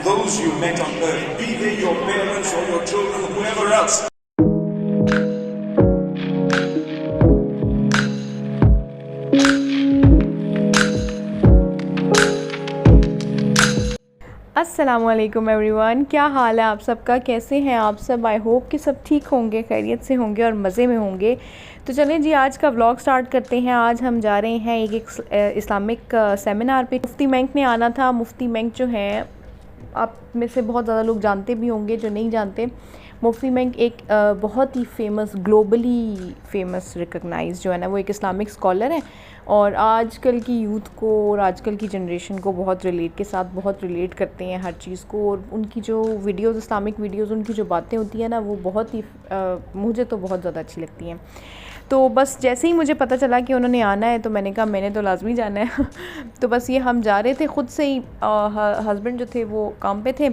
Those you met on earth, be they your parents or your children, whoever else. अस्सलामुअलैकुम everyone, क्या हाल है आप सबका, कैसे हैं आप सब। आई होप कि सब ठीक होंगे, खैरियत से होंगे और मज़े में होंगे। तो चलें जी, आज का व्लॉग स्टार्ट करते हैं। आज हम जा रहे हैं एक इस्लामिक सेमिनार पे। मुफ्ती मेंक ने आना था। मुफ्ती मेंक जो हैं, आप में से बहुत ज़्यादा लोग जानते भी होंगे, जो नहीं जानते। मुफ्ती मेंक एक बहुत ही फेमस, ग्लोबली फेमस, रिकग्नाइज जो है ना, वो एक इस्लामिक स्कॉलर है और आजकल की यूथ को और आजकल की जनरेशन को बहुत रिलेट करते हैं हर चीज़ को। और उनकी जो वीडियोस, इस्लामिक वीडियोस, उनकी जो बातें होती हैं ना, वो बहुत ही मुझे तो बहुत ज़्यादा अच्छी लगती हैं। तो बस जैसे ही मुझे पता चला कि उन्होंने आना है तो मैंने कहा मैंने तो लाजमी जाना है। तो बस ये हम जा रहे थे खुद से ही। हस्बैंड जो थे वो काम पे थे,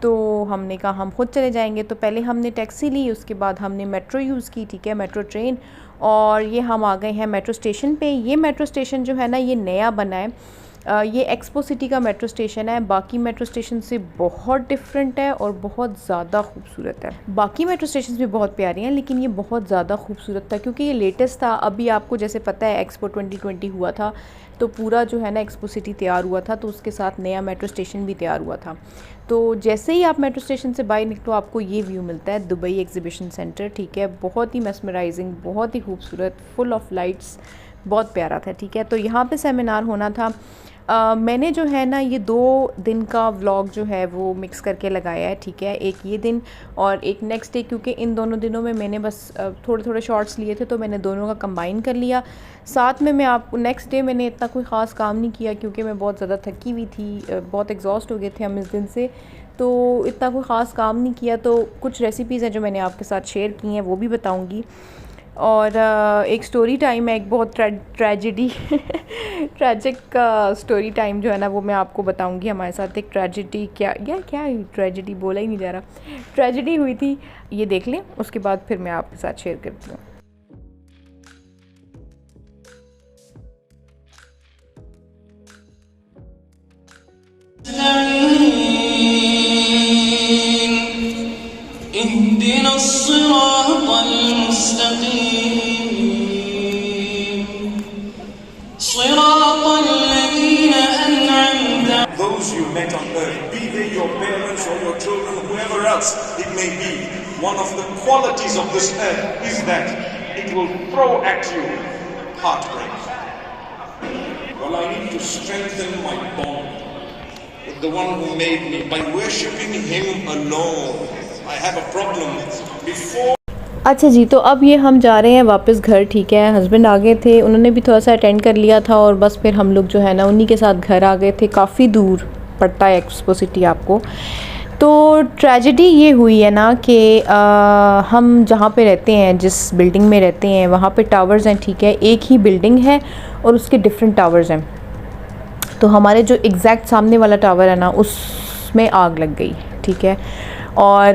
तो हमने कहा हम खुद चले जाएंगे। तो पहले हमने टैक्सी ली, उसके बाद हमने मेट्रो यूज़ की, ठीक है, मेट्रो ट्रेन। और ये हम आ गए हैं मेट्रो स्टेशन पे। ये मेट्रो स्टेशन जो है ना, ये नया बना है। ये एक्सपो सिटी का मेट्रो स्टेशन है। बाकी मेट्रो स्टेशन से बहुत डिफरेंट है और बहुत ज़्यादा खूबसूरत है। बाकी मेट्रो स्टेशन भी बहुत प्यारी हैं, लेकिन ये बहुत ज़्यादा खूबसूरत था क्योंकि ये लेटेस्ट था। अभी आपको जैसे पता है एक्सपो 2020 हुआ था, तो पूरा जो है ना एक्सपो सिटी तैयार हुआ था, तो उसके साथ नया मेट्रो स्टेशन भी तैयार हुआ था। तो जैसे ही आप मेट्रो स्टेशन से बाहर निकलो, आपको ये व्यू मिलता है दुबई एग्जीबिशन सेंटर, ठीक है। बहुत ही मेस्मराइजिंग, बहुत ही खूबसूरत, फुल ऑफ लाइट्स, बहुत प्यारा था, ठीक है। तो यहाँ पे सेमिनार होना था। मैंने जो है ना ये 2 दिन का व्लॉग जो है वो मिक्स करके लगाया है, ठीक है। एक ये दिन और एक नेक्स्ट डे, क्योंकि इन दोनों दिनों में मैंने बस थोड़े थोड़े शॉर्ट्स लिए थे, तो मैंने दोनों का कंबाइन कर लिया। साथ में मैं आपको नेक्स्ट डे मैंने इतना कोई ख़ास काम नहीं किया क्योंकि मैं बहुत ज़्यादा थकी हुई थी, बहुत एग्जॉस्ट हो गए थे हम इस दिन से, तो इतना कोई ख़ास काम नहीं किया। तो कुछ रेसिपीज़ हैं जो मैंने आपके साथ शेयर की हैं, वो भी बताऊँगी। और एक स्टोरी टाइम है, एक बहुत ट्रेजिडी ट्रैजिक स्टोरी टाइम जो है ना, वो मैं आपको बताऊंगी। हमारे साथ एक ट्रेजिडी, क्या ट्रेजिडी बोला ही नहीं जा रहा, ट्रेजिडी हुई थी, ये देख लें, उसके बाद फिर मैं आपके साथ शेयर करती हूँ। Those you met on earth, be they your parents or your children, whoever else it may be, one of the qualities of this earth is that it will throw at you heartbreak. Well, I need to strengthen my bond with the one who made me by worshipping him alone. I have a problem before. अच्छा जी, तो अब ये हम जा रहे हैं वापस घर, ठीक है। हस्बैंड आ गए थे, उन्होंने भी थोड़ा सा अटेंड कर लिया था और बस फिर हम लोग जो है ना उन्हीं के साथ घर आ गए थे। काफ़ी दूर पड़ता है एक्सपो सिटी आपको। तो ट्रेजेडी ये हुई है ना कि हम जहाँ पे रहते हैं, जिस बिल्डिंग में रहते हैं, वहाँ पे टावर्स हैं, ठीक है। एक ही बिल्डिंग है और उसके डिफरेंट टावर्स हैं। तो हमारे जो एग्जैक्ट सामने वाला टावर है ना, उसमें आग लग गई, ठीक है। और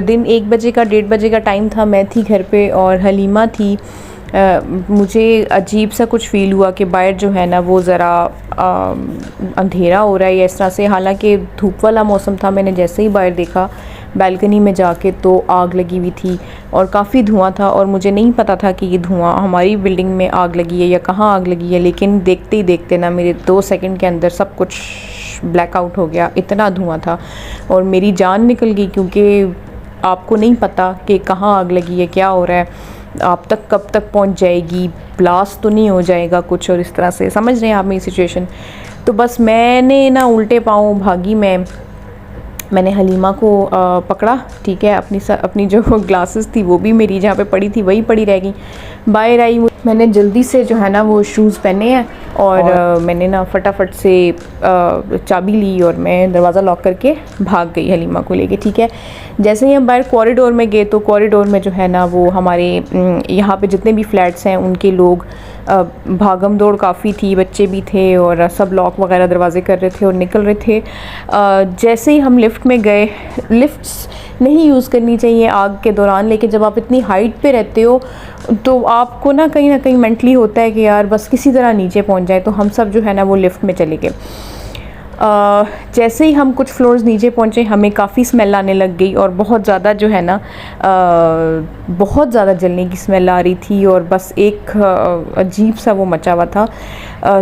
दिन 1 बजे का, 1:30 बजे का टाइम था। मैं थी घर पे और हलीमा थी। मुझे अजीब सा कुछ फ़ील हुआ कि बाहर जो है ना वो ज़रा अंधेरा हो रहा है या इस तरह से। हालांकि धूप वाला मौसम था। मैंने जैसे ही बाहर देखा बालकनी में जाके, तो आग लगी हुई थी और काफ़ी धुआं था। और मुझे नहीं पता था कि ये धुआं हमारी बिल्डिंग में आग लगी है या कहाँ आग लगी है, लेकिन देखते ही देखते ना मेरे 2 सेकंड के अंदर सब कुछ ब्लैकआउट हो गया। इतना धुआं था और मेरी जान निकल गई, क्योंकि आपको नहीं पता कि कहाँ आग लगी है, क्या हो रहा है, आप तक कब तक पहुंच जाएगी, ब्लास्ट तो नहीं हो जाएगा कुछ, और इस तरह से। समझ रहे हैं आप मेरी सिचुएशन। तो बस मैंने ना उल्टे पाँव भागी। मैंने हलीमा को पकड़ा, ठीक है। अपनी जो ग्लासेस थी वो भी मेरी जहाँ पे पड़ी थी वही पड़ी रह गई। बाहर आई, मैंने जल्दी से जो है ना वो शूज़ पहने हैं और मैंने ना फटाफट से चाबी ली और मैं दरवाज़ा लॉक करके भाग गई हलीमा को लेके, ठीक है। जैसे ही हम बाहर कॉरिडोर में गए, तो कॉरिडोर में जो है ना वो हमारे यहाँ पे जितने भी फ्लैट्स हैं उनके लोग भागम दौड़ काफ़ी थी, बच्चे भी थे और सब लॉक वगैरह दरवाजे कर रहे थे और निकल रहे थे। जैसे ही हम लिफ्ट में गए, लिफ्ट्स नहीं यूज़ करनी चाहिए आग के दौरान, लेकिन जब आप इतनी हाइट पे रहते हो तो आपको ना कहीं मेंटली होता है कि यार बस किसी तरह नीचे पहुंच जाए। तो हम सब जो है ना वो लिफ्ट में चले गए। जैसे ही हम कुछ फ्लोर्स नीचे पहुँचे हमें काफ़ी स्मेल आने लग गई और बहुत ज़्यादा जो है ना बहुत ज़्यादा जलने की स्मेल आ रही थी और बस एक अजीब सा वो मचा हुआ था।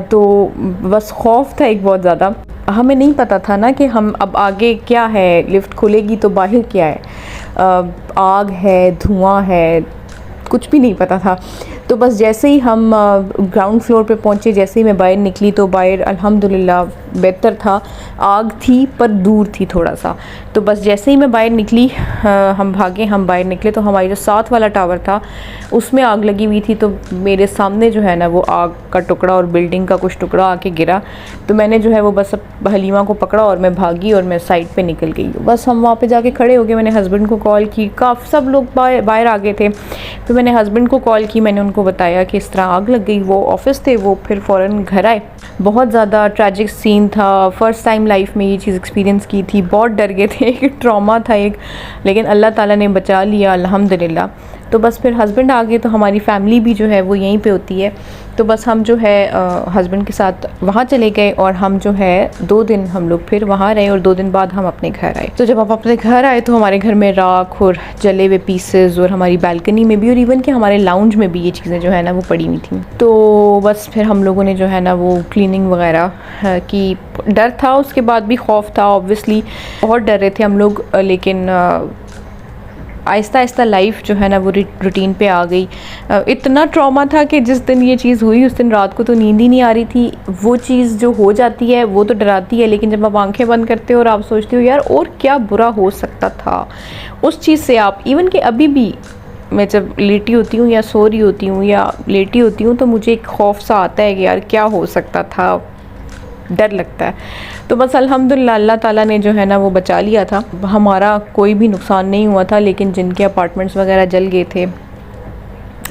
तो बस खौफ था एक बहुत ज़्यादा। हमें नहीं पता था ना कि हम अब आगे क्या है, लिफ्ट खुलेगी तो बाहर क्या है, आग है, धुआं है, कुछ भी नहीं पता था। तो बस जैसे ही हम ग्राउंड फ्लोर पे पहुंचे, जैसे ही मैं बाहर निकली तो बाहर अल्हम्दुलिल्लाह बेहतर था, आग थी पर दूर थी थोड़ा सा। तो बस जैसे ही मैं बाहर निकली, हम भागे, हम बाहर निकले तो हमारी जो साथ वाला टावर था उसमें आग लगी हुई थी। तो मेरे सामने जो है ना वो आग का टुकड़ा और बिल्डिंग का कुछ टुकड़ा आके गिरा। तो मैंने जो है वो बस हलीमा को पकड़ा और मैं भागी और मैं साइड पे निकल गई। बस हम वहाँ पे जाके खड़े हो गए। मैंने हस्बैंड को कॉल की, काफ़ी सब लोग बाहर आ गए थे। फिर मैंने हस्बैंड को कॉल की, मैंने उनको बताया कि इस तरह आग लग गई। वो ऑफिस थे, वो फिर फ़ौरन घर आए। बहुत ज़्यादा ट्रैजिक सीन था, फ़र्स्ट टाइम लाइफ में ये चीज़ एक्सपीरियंस की थी। बहुत डर गए थे, एक ट्रॉमा था एक, लेकिन अल्लाह ताला ने बचा लिया अल्हम्दुलिल्लाह। तो बस फिर हस्बैंड आ गए तो हमारी फैमिली भी जो है वो यहीं पे होती है। तो बस हम जो है हस्बैंड के साथ वहाँ चले गए और हम जो है 2 दिन हम लोग फिर वहाँ रहे और 2 दिन बाद हम अपने घर आए। तो जब हम अपने घर आए तो हमारे घर में राख और जले हुए पीसेस और हमारी बालकनी में भी और इवन कि हमारे लाउंज में भी ये चीज़ें जो है ना वो पड़ी हुई थी। तो बस फिर हम लोगों ने जो है ना वो क्लीनिंग वगैरह की, डर था उसके बाद भी खौफ था, ऑब्वियसली बहुत डर रहे थे हम लोग, लेकिन आहिस्ता आहिस्ता लाइफ जो है ना वो रूटीन पे आ गई। इतना ट्रॉमा था कि जिस दिन ये चीज़ हुई उस दिन रात को तो नींद ही नहीं आ रही थी। वो चीज़ जो हो जाती है वो तो डराती है, लेकिन जब आप आंखें बंद करते हो और आप सोचते हो यार और क्या बुरा हो सकता था, उस चीज़ से आप इवन कि अभी भी मैं जब लेटी होती हूँ या सो रही होती हूँ या लेटी होती हूँ तो मुझे एक खौफ सा आता है कि यार क्या हो सकता था, डर लगता है। तो बस अल्हम्दुलिल्लाह अल्लाह ताला ने जो है ना वो बचा लिया था। हमारा कोई भी नुकसान नहीं हुआ था, लेकिन जिनके अपार्टमेंट्स वगैरह जल गए थे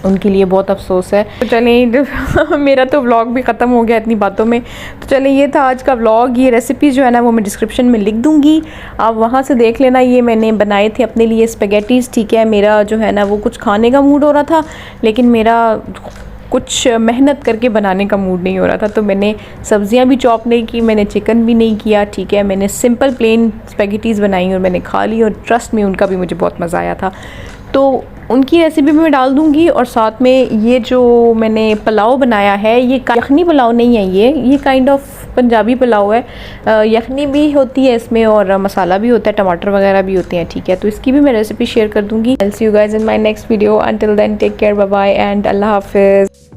उनके लिए बहुत अफसोस है। तो चलें मेरा तो व्लॉग भी ख़त्म हो गया इतनी बातों में। तो चलें ये था आज का व्लॉग। ये रेसिपी जो है ना वो मैं डिस्क्रिप्शन में लिख दूँगी, आप वहाँ से देख लेना। ये मैंने बनाए थे अपने लिए स्पेगेटीज़, ठीक है। मेरा जो है ना वो कुछ खाने का मूड हो रहा था, लेकिन मेरा कुछ मेहनत करके बनाने का मूड नहीं हो रहा था। तो मैंने सब्जियां भी चॉप नहीं की, मैंने चिकन भी नहीं किया, ठीक है। मैंने सिंपल प्लेन स्पेगेटीज़ बनाई और मैंने खा ली और ट्रस्ट में उनका भी मुझे बहुत मज़ा आया था। तो उनकी रेसिपी भी मैं डाल दूँगी और साथ में ये जो मैंने पुलाव बनाया है, ये यखनी पुलाव नहीं है, ये काइंड ऑफ पंजाबी पुलाव है। यखनी भी होती है इसमें और मसाला भी होता है, टमाटर वगैरह भी होते हैं, ठीक है। तो इसकी भी मैं रेसिपी शेयर कर दूँगी। I will see you guys in my next video. Until then take care, bye bye and अल्लाह हाफिज़।